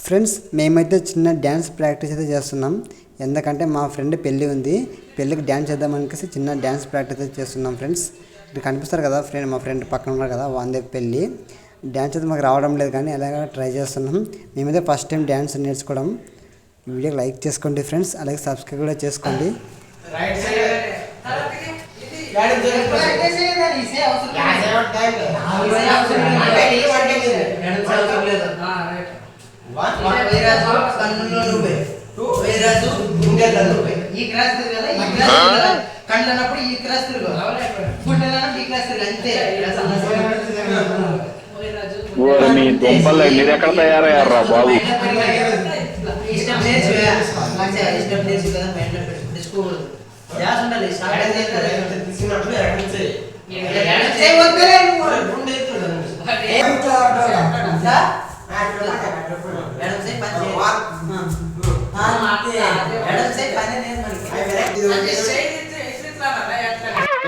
Friends మేమైతే చిన్న dance practice అయితే చేస్తున్నాం. ఎందుకంటే మా ఫ్రెండ్ పెళ్ళి ఉంది, పెళ్ళికి డ్యాన్స్ చేద్దామనిసి చిన్న డ్యాన్స్ ప్రాక్టీస్ అయితే చేస్తున్నాం. ఫ్రెండ్స్ ఇక్కడ కనిపిస్తారు కదా మా ఫ్రెండ్ పక్కన ఉన్నారు కదా, వాళ్ళ పెళ్ళి. డ్యాన్స్ అయితే మాకు రావడం లేదు కానీ అలాగే ట్రై చేస్తున్నాం. మేమైతే ఫస్ట్ టైం డ్యాన్స్ నేర్చుకోవడం. ఈ వీడియో లైక్ చేసుకోండి ఫ్రెండ్స్, అలాగే సబ్స్క్రైబ్ కూడా చేసుకోండి. మీ దుంపలు మీరు ఎక్కడ తయారయ్యారా బాబు?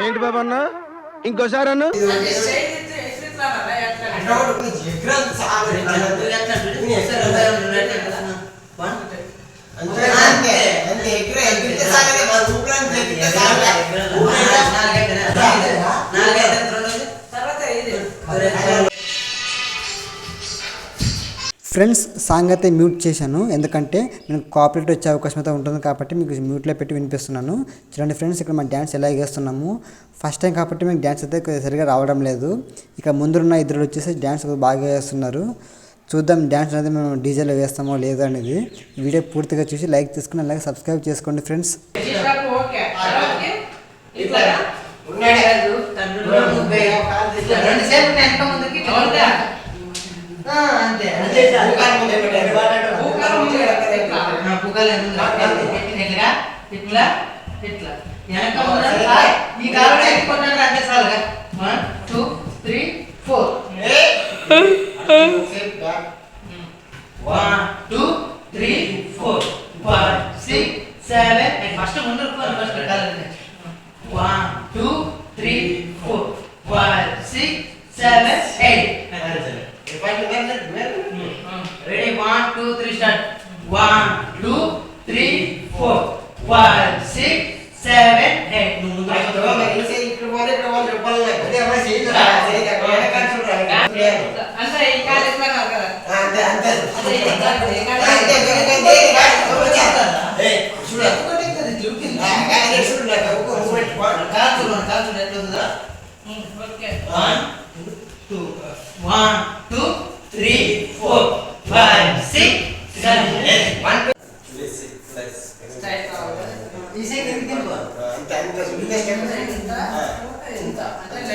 ఏంటి బాబా అన్న, ఇంకోసారి అన్న ఫ్రెండ్స్ సాంగ్ అయితే మ్యూట్ చేశాను, ఎందుకంటే నేను కాపీరైట్ వచ్చే అవకాశం అయితే ఉంటుంది కాబట్టి మీకు మ్యూట్లో పెట్టి వినిపిస్తున్నాను. చూడండి ఫ్రెండ్స్, ఇక్కడ మా డ్యాన్స్ ఎలా వేస్తున్నాము. ఫస్ట్ టైం కాబట్టి మీకు డ్యాన్స్ అయితే సరిగా రావడం లేదు. ఇక ముందున్న ఇద్దరు వచ్చేసి డ్యాన్స్ బాగా వేస్తున్నారు. చూద్దాం డ్యాన్స్ అనేది మేము డీజేలో వేస్తామో లేదో అనేది. వీడియో పూర్తిగా చూసి లైక్ చేసుకుని అలాగే సబ్స్క్రైబ్ చేసుకోండి friends. Ready? 1, 2, 3, start. 1, 2, 3, 4, 5, 6, 7, 8. One, two, three, four, five, six, seven, eight. One, two. Start.